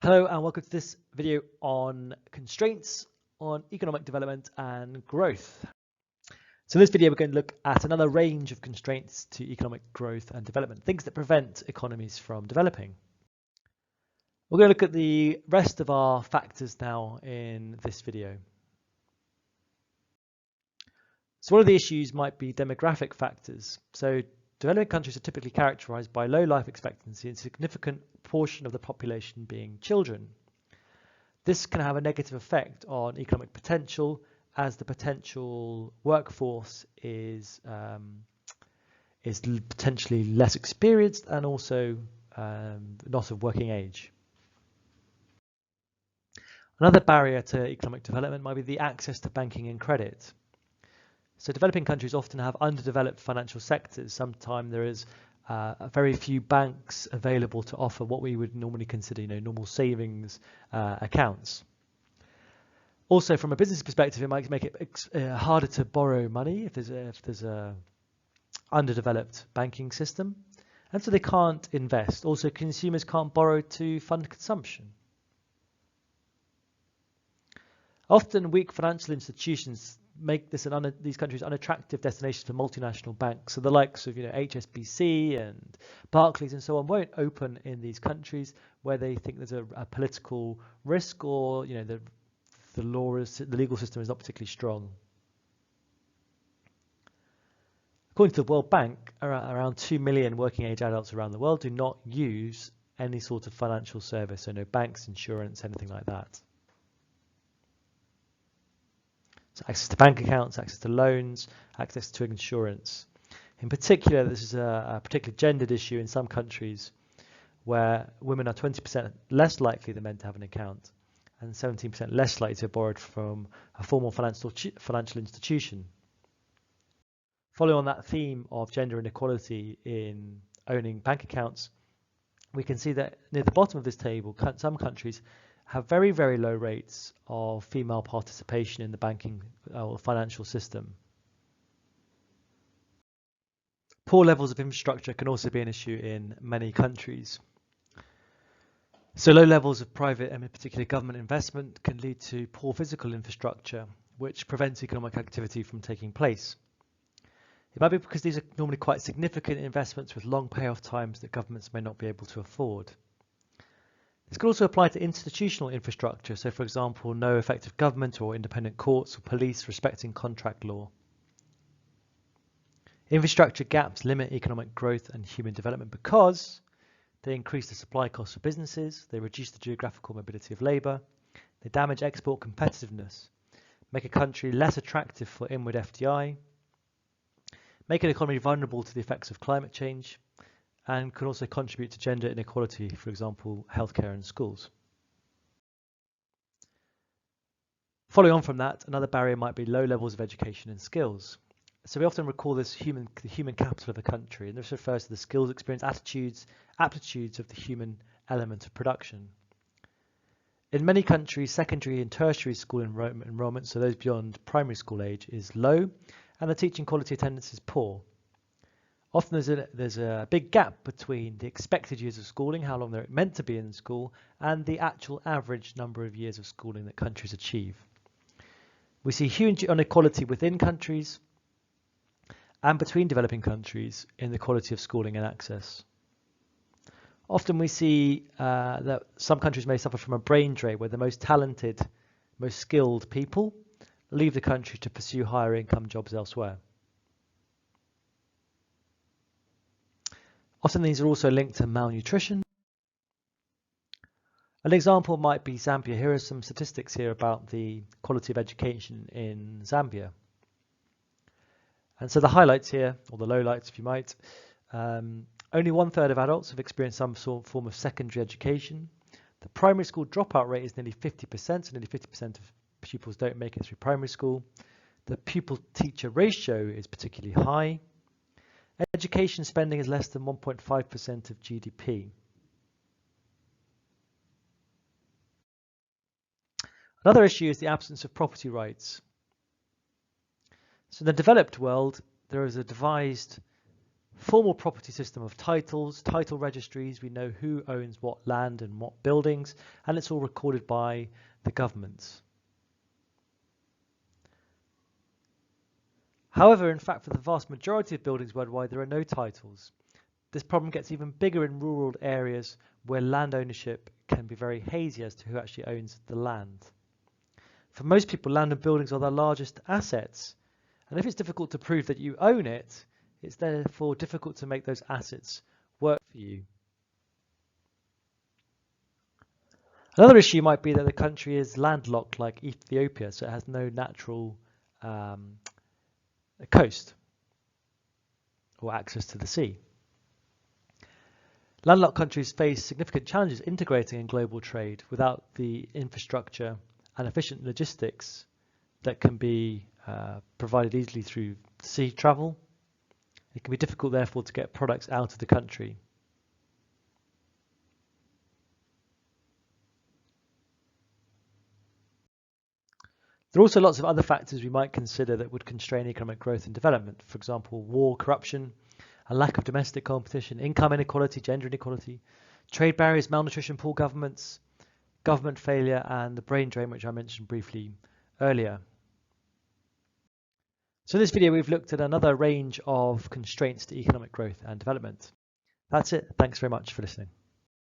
Hello and welcome to this video on constraints on economic development and growth. So in this video we're going to look at another range of constraints to economic growth and development, things that prevent economies from developing. We're going to look at the rest of our factors now in this video. So one of the issues might be demographic factors. So developing countries are typically characterized by low life expectancy and a significant portion of the population being children. This can have a negative effect on economic potential as the potential workforce is potentially less experienced and also not of working age. Another barrier to economic development might be the access to banking and credit. So developing countries often have underdeveloped financial sectors. Sometimes there is very few banks available to offer what we would normally consider, normal savings accounts. Also, from a business perspective, it might make it harder to borrow money if there's a underdeveloped banking system, and so they can't invest. Also, consumers can't borrow to fund consumption. Often, weak financial institutions make these countries unattractive destinations for multinational banks. So the likes of HSBC and Barclays and so on won't open in these countries where they think there's a political risk or the legal system is not particularly strong. According to the World Bank, around 2 million working age adults around the world do not use any sort of financial service, so no banks, insurance, anything like that. So access to bank accounts, access to loans, access to insurance. In particular, this is a particularly gendered issue in some countries where women are 20% less likely than men to have an account and 17% less likely to have borrowed from a formal financial institution. Following on that theme of gender inequality in owning bank accounts, we can see that near the bottom of this table, some countries have very, very low rates of female participation in the banking or financial system. Poor levels of infrastructure can also be an issue in many countries. So low levels of private and in particular government investment can lead to poor physical infrastructure, which prevents economic activity from taking place. It might be because these are normally quite significant investments with long payoff times that governments may not be able to afford. This could also apply to institutional infrastructure, so for example, no effective government or independent courts or police respecting contract law. Infrastructure gaps limit economic growth and human development because they increase the supply costs for businesses, they reduce the geographical mobility of labour, they damage export competitiveness, make a country less attractive for inward FDI, make an economy vulnerable to the effects of climate change, and can also contribute to gender inequality, for example, healthcare and schools. Following on from that, another barrier might be low levels of education and skills. So we often recall this the human capital of a country, and this refers to the skills, experience, attitudes, aptitudes of the human element of production. In many countries, secondary and tertiary school enrollment, so those beyond primary school age, is low, and the teaching quality attendance is poor. Often there's a big gap between the expected years of schooling, how long they're meant to be in school, and the actual average number of years of schooling that countries achieve. We see huge inequality within countries and between developing countries in the quality of schooling and access. Often we see that some countries may suffer from a brain drain where the most talented, most skilled people leave the country to pursue higher income jobs elsewhere. Often these are also linked to malnutrition. An example might be Zambia. Here are some statistics here about the quality of education in Zambia. And so the highlights here, or the lowlights if you might, only 1/3 of adults have experienced some form of secondary education. The primary school dropout rate is nearly 50%, so nearly 50% of pupils don't make it through primary school. The pupil-teacher ratio is particularly high. Education spending is less than 1.5% of GDP. Another issue is the absence of property rights. So in the developed world, there is a devised Formal property system of titles, title registries, we know who owns what land and what buildings, and it's all recorded by the governments. However, in fact, for the vast majority of buildings worldwide, there are no titles. This problem gets even bigger in rural areas where land ownership can be very hazy as to who actually owns the land. For most people, land and buildings are their largest assets, and if it's difficult to prove that you own it, it's therefore difficult to make those assets work for you. Another issue might be that the country is landlocked like Ethiopia, so it has no natural coast or access to the sea. Landlocked countries face significant challenges integrating in global trade without the infrastructure and efficient logistics that can be provided easily through sea travel. It can be difficult, therefore, to get products out of the country. There are also lots of other factors we might consider that would constrain economic growth and development. For example, war, corruption, a lack of domestic competition, income inequality, gender inequality, trade barriers, malnutrition, poor governments, government failure, and the brain drain, which I mentioned briefly earlier. So in this video, we've looked at another range of constraints to economic growth and development. That's it. Thanks very much for listening.